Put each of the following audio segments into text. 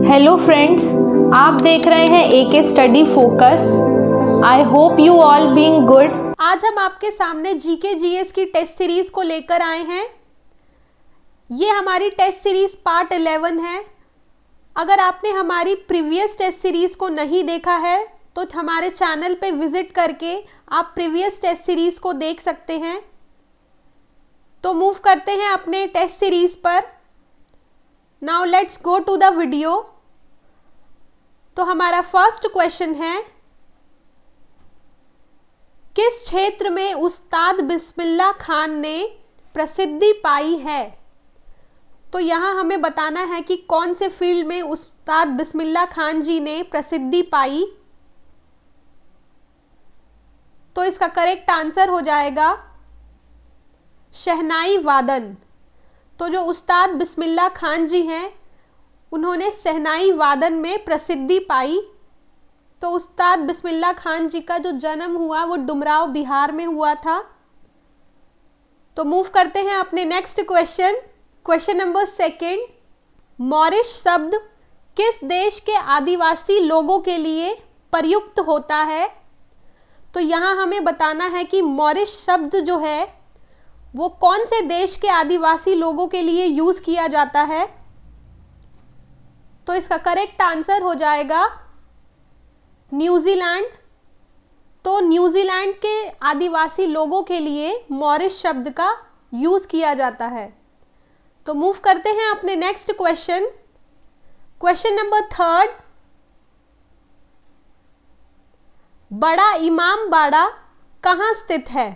Hello friends, आप देख रहे हैं AK study focus. I hope you all being good. आज हम आपके सामने जीके जीएस की टेस्ट सीरीज को लेकर आए हैं। ये हमारी टेस्ट सीरीज पार्ट 11 है। अगर आपने हमारी प्रीवियस टेस्ट सीरीज को नहीं देखा है तो हमारे चैनल पे विजिट करके आप प्रीवियस टेस्ट सीरीज को देख सकते हैं। तो मूव करते हैं अपने टेस्ट सीरीज पर। Now let's go to the video. तो हमारा फर्स्ट क्वेश्चन है, किस क्षेत्र में उस्ताद बिस्मिल्लाह खान ने प्रसिद्धि पाई है? तो यहाँ हमें बताना है कि कौन से फील्ड में उस्ताद बिस्मिल्लाह खान जी ने प्रसिद्धि पाई। तो इसका करेक्ट आंसर हो जाएगा शहनाई वादन। तो जो उस्ताद बिस्मिल्लाह खान जी हैं उन्होंने शहनाई वादन में प्रसिद्धि पाई। तो उस्ताद बिस्मिल्लाह खान जी का जो जन्म हुआ वो डुमराव बिहार में हुआ था। तो मूव करते हैं अपने नेक्स्ट क्वेश्चन नंबर 2। मॉरिश शब्द किस देश के आदिवासी लोगों के लिए प्रयुक्त होता है? तो यहाँ हमें बताना है कि मॉरिश शब्द जो है वो कौन से देश के आदिवासी लोगों के लिए यूज किया जाता है? तो इसका करेक्ट आंसर हो जाएगा न्यूजीलैंड। तो न्यूजीलैंड के आदिवासी लोगों के लिए मॉरिश शब्द का यूज किया जाता है। तो मूव करते हैं अपने नेक्स्ट क्वेश्चन नंबर 3। बड़ा इमाम बाड़ा कहाँ स्थित है?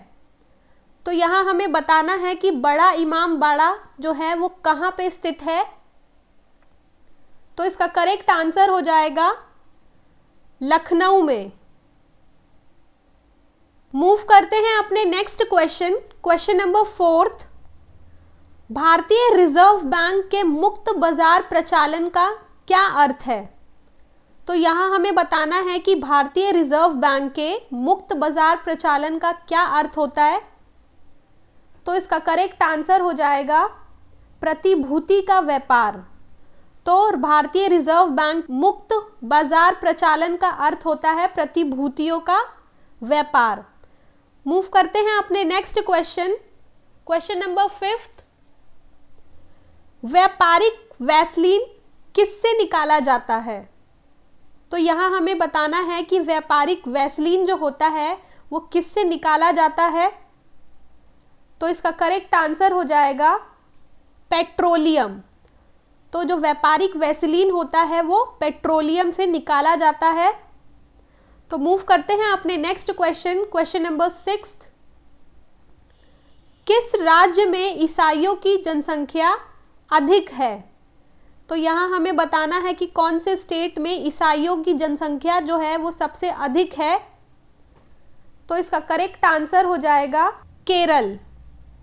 तो यहाँ हमें बताना है कि बड़ा इमाम बाड़ा जो है वो कहाँ पे स्थित है। तो इसका करेक्ट आंसर हो जाएगा लखनऊ में। मूव करते हैं अपने नेक्स्ट क्वेश्चन नंबर 4। भारतीय रिजर्व बैंक के मुक्त बाजार प्रचालन का क्या अर्थ है? तो यहाँ हमें बताना है कि भारतीय रिजर्व बैंक के मुक्त बाजार प्रचालन का क्या अर्थ होता है। तो इसका करेक्ट आंसर हो जाएगा प्रतिभूति का व्यापार। तो भारतीय रिजर्व बैंक मुक्त बाजार प्रचालन का अर्थ होता है प्रतिभूतियों का व्यापार। मूव करते हैं अपने नेक्स्ट क्वेश्चन नंबर 5। व्यापारिक वैसलीन किससे निकाला जाता है? तो यहाँ हमें बताना है कि व्यापारिक वैसलीन जो होता है वो किससे निकाला जाता है। तो इसका करेक्ट आंसर हो जाएगा पेट्रोलियम। तो जो व्यापारिक वैसलीन होता है वो पेट्रोलियम से निकाला जाता है। तो मूव करते हैं अपने नेक्स्ट क्वेश्चन नंबर 6। किस राज्य में ईसाइयों की जनसंख्या अधिक है? तो यहाँ हमें बताना है कि कौन से स्टेट में ईसाइयों की जनसंख्या जो है वो सबसे अधिक है। तो इसका करेक्ट आंसर हो जाएगा केरल।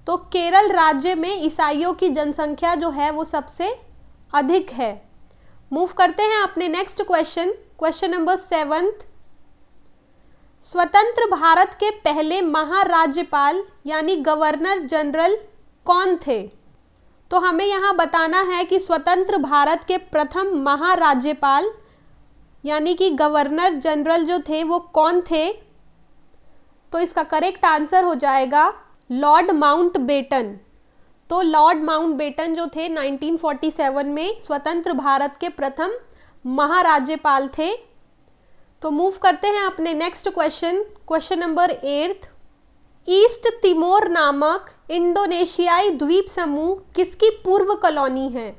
तो केरल राज्य में ईसाइयों की जनसंख्या जो है वो सबसे अधिक है। मूव करते हैं अपने नेक्स्ट क्वेश्चन नंबर 7। स्वतंत्र भारत के पहले महाराज्यपाल यानी गवर्नर जनरल कौन थे? तो हमें यहाँ बताना है कि स्वतंत्र भारत के प्रथम महाराज्यपाल यानी कि गवर्नर जनरल जो थे वो कौन थे? तो इसका करेक्ट आंसर हो जाएगा लॉर्ड माउंटबेटन। तो लॉर्ड माउंटबेटन जो थे 1947 में स्वतंत्र भारत के प्रथम महाराज्यपाल थे। तो मूव करते हैं अपने next question number 8। East Timor नामक इंडोनेशियाई द्वीप समूह किसकी पूर्व कॉलोनी है?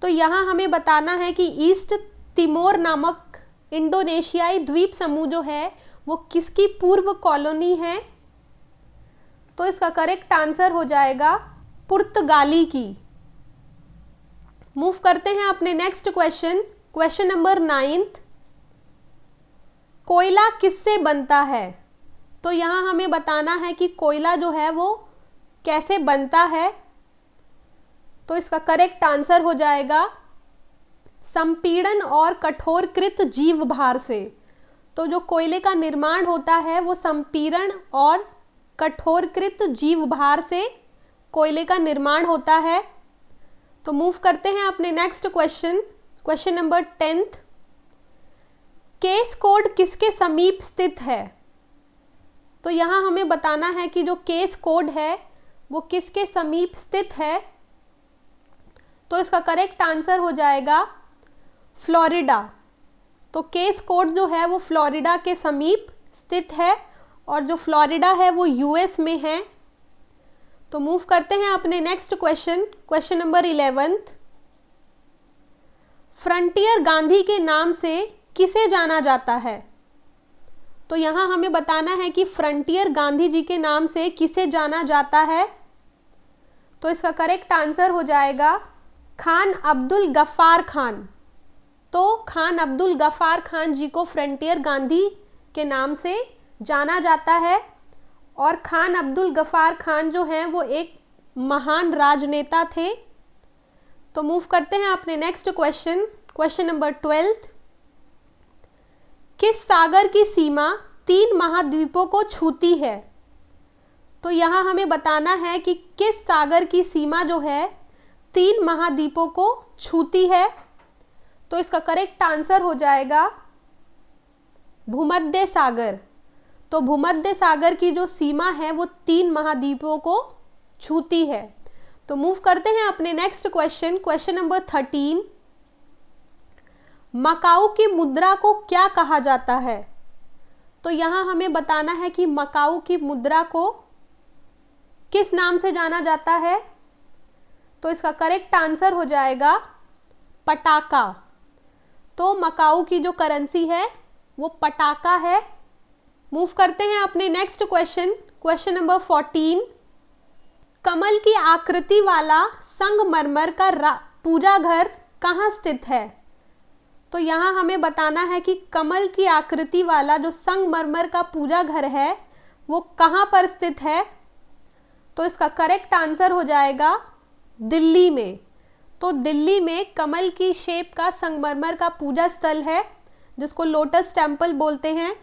तो यहाँ हमें बताना है कि ईस्ट तिमोर नामक इंडोनेशियाई द्वीप समूह जो है वो किसकी पूर्व कॉलोनी है। तो इसका करेक्ट आंसर हो जाएगा पुर्तगाली की। मूव करते हैं अपने नेक्स्ट क्वेश्चन नंबर 9। कोयला किससे बनता है? तो यहाँ हमें बताना है कि कोयला जो है वो कैसे बनता है। तो इसका करेक्ट आंसर हो जाएगा संपीड़न और कठोरकृत जीव भार से। तो जो कोयले का निर्माण होता है वो संपीड़न और कठोरकृत जीव भार से कोयले का निर्माण होता है। तो मूव करते हैं अपने next question number 10th, case code किसके समीप स्थित है? तो यहाँ हमें बताना है कि जो केस कोड है वो किसके समीप स्थित है। तो इसका करेक्ट आंसर हो जाएगा फ्लोरिडा। तो केस कोड जो है वो फ्लोरिडा के समीप स्थित है और जो फ्लोरिडा है वो यूएस में है। तो मूव करते हैं अपने next question, question number 11th, frontier Gandhi के नाम से किसे जाना जाता है? तो यहाँ हमें बताना है कि फ्रंटियर गांधी जी के नाम से किसे जाना जाता है। तो इसका करेक्ट आंसर हो जाएगा खान अब्दुल गफ्फार खान। तो खान अब्दुल गफ्फार खान जी को फ्रंटियर गांधी के नाम से जाना जाता है और खान अब्दुल गफ्फार खान जो हैं वो एक महान राजनेता थे। तो मूव करते हैं अपने next question, question number 12th, किस सागर की सीमा 3 महाद्वीपों को छूती है? तो यहाँ हमें बताना है कि किस सागर की सीमा जो है 3 महाद्वीपों को छूती है। तो इसका करेक्ट आंसर हो जाएगा भूमध्य सागर। तो भूमध्य सागर की जो सीमा है वो 3 महाद्वीपों को छूती है। तो मूव करते हैं अपने next question, question number 13, Macau की मुद्रा को क्या कहा जाता है? तो यहाँ हमें बताना है कि मकाऊ की मुद्रा को किस नाम से जाना जाता है। तो इसका करेक्ट आंसर हो जाएगा पटाका। तो मकाऊ की जो करेंसी है वो पटाका है। मूव करते हैं अपने नेक्स्ट क्वेश्चन, क्वेश्चन नंबर 14, कमल की आकृति वाला संगमरमर का पूजा घर कहाँ स्थित है? तो यहाँ हमें बताना है कि कमल की आकृति वाला जो संगमरमर का पूजा घर है वो कहाँ पर स्थित है। तो इसका करेक्ट आंसर हो जाएगा दिल्ली में। तो दिल्ली में कमल की शेप का संगमरमर का पूजा स्थल है जिसको लोटस टेम्पल बोलते हैं।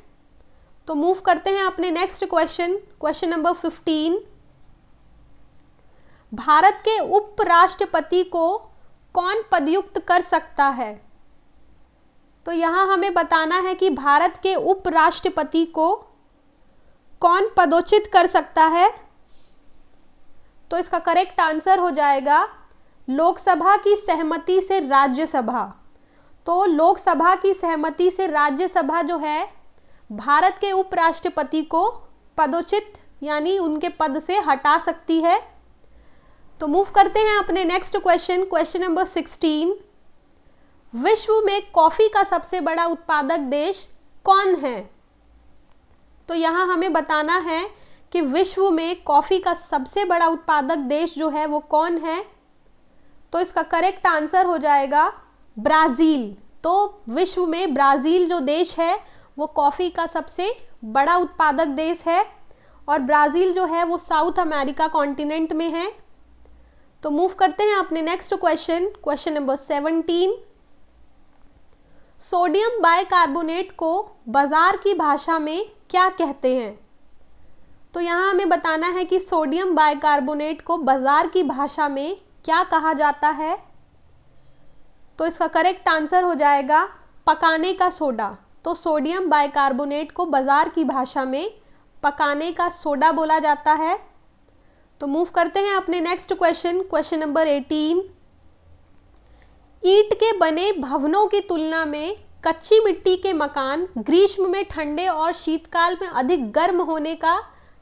तो मूव करते हैं अपने next question, question number 15, Bharat के उपराष्ट्रपति को कौन पदयुक्त कर सकता है? तो यहाँ हमें बताना है कि भारत के उपराष्ट्रपति को कौन पदोचित कर सकता है। तो इसका करेक्ट आंसर हो जाएगा लोकसभा की सहमति से राज्यसभा। तो लोकसभा की सहमति से राज्यसभा जो है भारत के उपराष्ट्रपति को पदोचित यानी उनके पद से हटा सकती है। तो मूव करते हैं अपने नेक्स्ट क्वेश्चन, क्वेश्चन नंबर 16, विश्व में कॉफी का सबसे बड़ा उत्पादक देश कौन है? तो यहाँ हमें बताना है कि विश्व में कॉफी का सबसे बड़ा उत्पादक देश जो है वो कौन है। तो इसका करेक्ट आंसर हो जाएगा ब्राज़ील। तो विश्व में ब्राज़ील जो देश है वो कॉफ़ी का सबसे बड़ा उत्पादक देश है और ब्राज़ील जो है वो साउथ अमेरिका कॉन्टिनेंट में है। तो मूव करते हैं अपने next question, question number 17, sodium bicarbonate को बाजार की भाषा में क्या कहते हैं? तो यहाँ हमें बताना है कि सोडियम बाइकार्बोनेट को बाजार की भाषा में क्या कहा जाता है। तो इसका करेक्ट आंसर हो जाएगा पकाने का सोडा। तो सोडियम बाइकार्बोनेट को बाजार की भाषा में पकाने का सोडा बोला जाता है। तो मूव करते हैं अपने नेक्स्ट क्वेश्चन, क्वेश्चन नंबर 18, ईंट के बने भवनों की तुलना में कच्ची मिट्टी के मकान ग्रीष्म में ठंडे और शीतकाल में अधिक गर्म होने का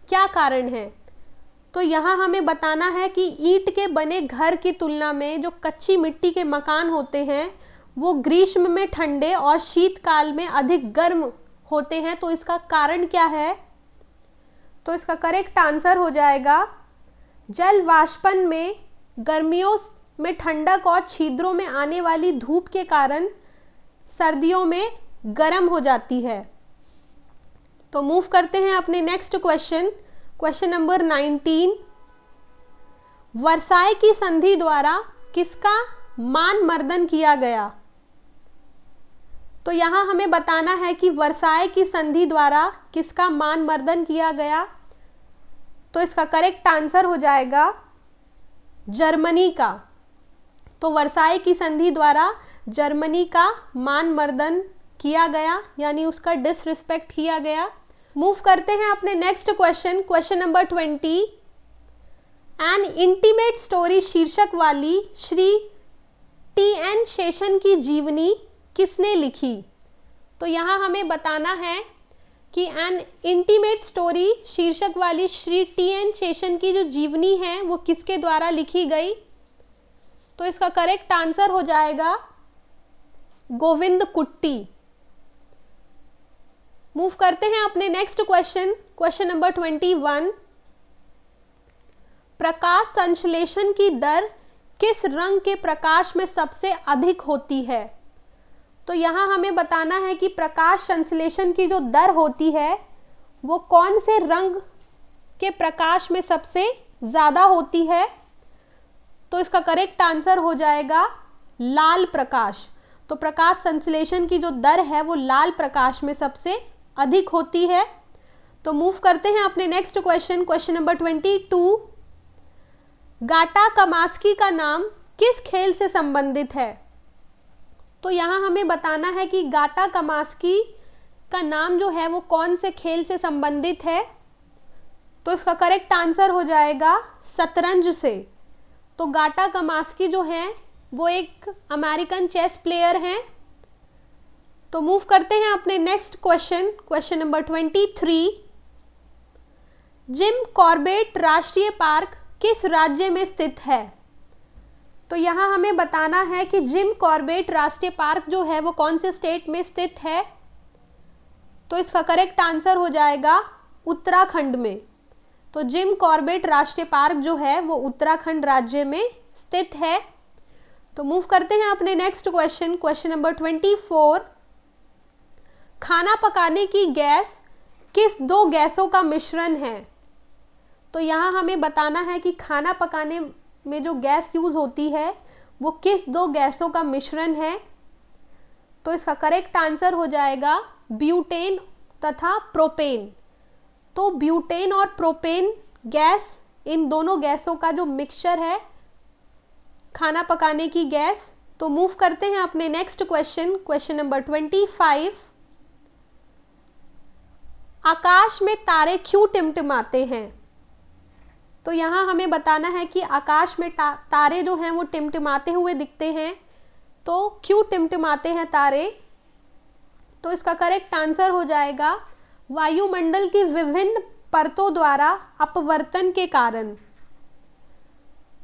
क्या कारण है? तो यहाँ हमें बताना है कि ईंट के बने घर की तुलना में जो कच्ची मिट्टी के मकान होते हैं वो ग्रीष्म में ठंडे और शीतकाल में अधिक गर्म होते हैं। तो इसका कारण क्या है? तो इसका करेक्ट आंसर हो जाएगा जल वाष्पन में गर्मियों में ठंडक और छिद्रों में आने वाली धूप के कारण सर्दियों में गर्म हो जाती है। तो मूव करते हैं अपने next question, question number 19, Versailles की संधि द्वारा किसका मान मर्दन किया गया? तो यहाँ हमें बताना है कि वर्साई की संधि द्वारा किसका मान मर्दन किया गया। तो इसका करेक्ट आंसर हो जाएगा जर्मनी का। तो वर्साई की संधि द्वारा जर्मनी का मान मर्दन किया गया, यानी उसका डिसरिस्पेक्ट किया गया। मूव करते हैं अपने next question, question number 20। N intimate story शीर्षक वाली श्री टी.एन. शेषन की जीवनी किसने लिखी? तो यहाँ हमें बताना है कि एन इंटीमेट स्टोरी शीर्षक वाली श्री टी.एन. शेषन की जो जीवनी है वो किसके द्वारा लिखी गई? तो इसका करेक्ट आंसर हो जाएगा गोविंद कुट्टी। मूव करते हैं अपने नेक्स्ट क्वेश्चन, क्वेश्चन नंबर 21। प्रकाश संश्लेषण की दर किस रंग के प्रकाश में सबसे अधिक होती है? तो यहाँ हमें बताना है कि प्रकाश संश्लेषण की जो दर होती है वो कौन से रंग के प्रकाश में सबसे ज़्यादा होती है? तो इसका करेक्ट आंसर हो जाएगा लाल प्रकाश। तो प्रकाश संश्लेषण की जो दर है वो लाल प्रकाश में सबसे अधिक होती है। तो मूव करते हैं अपने नेक्स्ट क्वेश्चन, क्वेश्चन नंबर 22। गाटा कमास्की का नाम किस खेल से संबंधित है? तो यहाँ हमें बताना है कि गाटा कमास्की का नाम जो है वो कौन से खेल से संबंधित है? तो इसका करेक्ट आंसर हो जाएगा शतरंज से। तो गाटा कमास्की जो है वो एक अमेरिकन चेस प्लेयर हैं। तो मूव करते हैं अपने next question, question number 23। Jim Corbett राष्ट्रीय पार्क किस राज्य में स्थित है? तो यहाँ हमें बताना है कि जिम कॉर्बेट राष्ट्रीय पार्क जो है वो कौन से स्टेट में स्थित है? तो इसका करेक्ट आंसर हो जाएगा उत्तराखंड में। तो जिम कॉर्बेट राष्ट्रीय पार्क जो है वो उत्तराखंड राज्य में स्थित है। तो मूव करते हैं अपने नेक्स्ट क्वेश्चन, क्वेश्चन नंबर 24। खाना पकाने की गैस किस दो गैसों का मिश्रण है? तो यहाँ हमें बताना है कि खाना पकाने में जो गैस यूज़ होती है वो किस दो गैसों का मिश्रण है? तो इसका करेक्ट आंसर हो जाएगा ब्यूटेन तथा प्रोपेन। तो ब्यूटेन और प्रोपेन गैस, इन दोनों गैसों का जो मिक्सचर है खाना पकाने की गैस। तो मूव करते हैं अपने नेक्स्ट क्वेश्चन, क्वेश्चन नंबर 25। आकाश में तारे क्यों टिमटिमाते हैं? तो यहाँ हमें बताना है कि आकाश में तारे जो हैं वो टिमटिमाते हुए दिखते हैं। तो क्यों टिमटिमाते हैं तारे? तो इसका करेक्ट आंसर हो जाएगा वायुमंडल की विभिन्न परतों द्वारा अपवर्तन के कारण।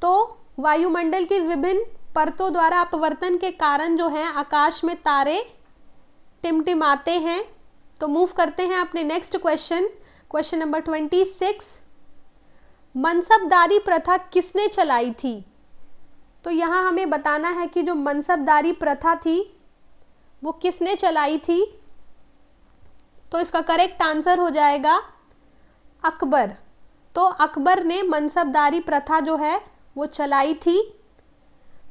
तो वायुमंडल की विभिन्न परतों द्वारा अपवर्तन के कारण जो है आकाश में तारे टिमटिमाते हैं। तो मूव करते हैं अपने नेक्स्ट क्वेश्चन, क्वेश्चन नंबर 26। मनसबदारी प्रथा किसने चलाई थी? तो यहाँ हमें बताना है कि जो मनसबदारी प्रथा थी वो किसने चलाई थी? तो इसका करेक्ट आंसर हो जाएगा अकबर। तो अकबर ने मनसबदारी प्रथा जो है वो चलाई थी।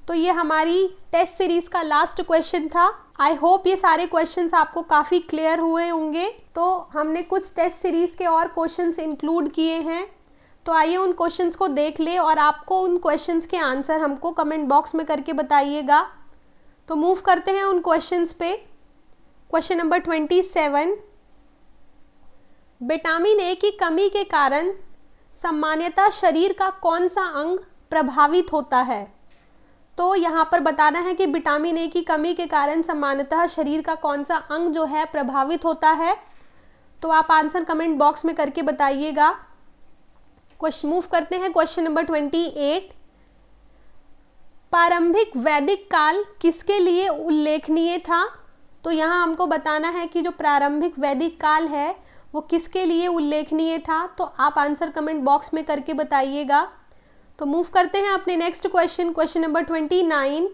तो ये हमारी टेस्ट सीरीज़ का लास्ट क्वेश्चन था। आई होप ये सारे क्वेश्चंस आपको काफ़ी क्लियर हुए होंगे। तो हमने कुछ टेस्ट सीरीज़ के और क्वेश्चंस इंक्लूड किए हैं। तो आइए उन क्वेश्चंस को देख ले और आपको उन क्वेश्चंस के आंसर हमको कमेंट बॉक्स में करके बताइएगा। तो मूव करते हैं उन क्वेश्चंस पे। Question number 27। विटामिन ए की कमी के कारण सामान्यतः शरीर का कौन सा अंग प्रभावित होता है? तो यहाँ पर बताना है कि विटामिन ए की कमी के कारण सामान्यतः शरीर का कौन सा अंग जो है प्रभावित होता है। तो आप आंसर कमेंट बॉक्स में करके बताइएगा। क्वेश्चन मूव करते हैं क्वेश्चन नंबर 28। प्रारंभिक वैदिक काल किसके लिए उल्लेखनीय था? तो यहाँ हमको बताना है कि जो प्रारंभिक वैदिक काल है वो किसके लिए उल्लेखनीय था। तो आप आंसर कमेंट बॉक्स में करके बताइएगा। तो मूव करते हैं अपने नेक्स्ट क्वेश्चन, क्वेश्चन नंबर 29।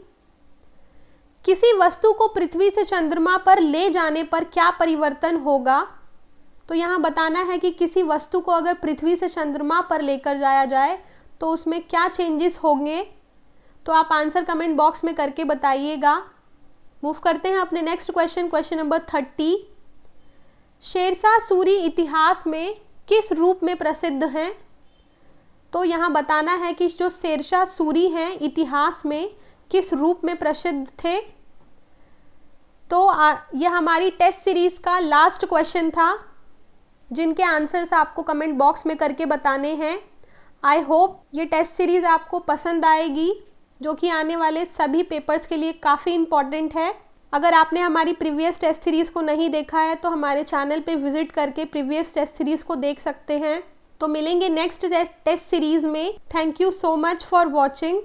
किसी वस्तु को पृथ्वी से चंद्रमा पर ले जाने पर क्या परिवर्तन होगा? तो यहाँ बताना है कि किसी वस्तु को अगर पृथ्वी से चंद्रमा पर लेकर जाया जाए तो उसमें क्या चेंजेस होंगे। तो आप आंसर कमेंट बॉक्स में करके बताइएगा। मूव करते हैं अपने next question, question number 30। Sher Shah Suri इतिहास में किस रूप में प्रसिद्ध हैं? तो यहाँ बताना है कि जो शेरशाह सूरी हैं इतिहास में किस रूप में प्रसिद्ध थे। तो ये हमारी टेस्ट सीरीज़ का लास्ट क्वेश्चन था, जिनके आंसर्स आपको कमेंट बॉक्स में करके बताने हैं। आई होप ये टेस्ट सीरीज़ आपको पसंद आएगी, जो कि आने वाले सभी पेपर्स के लिए काफ़ी इम्पॉर्टेंट है। अगर आपने हमारी प्रीवियस टेस्ट सीरीज़ को नहीं देखा है तो हमारे चैनल पे विजिट करके प्रीवियस टेस्ट सीरीज़ को देख सकते हैं। तो मिलेंगे नेक्स्ट टेस्ट सीरीज़ में। Thank you so much for watching.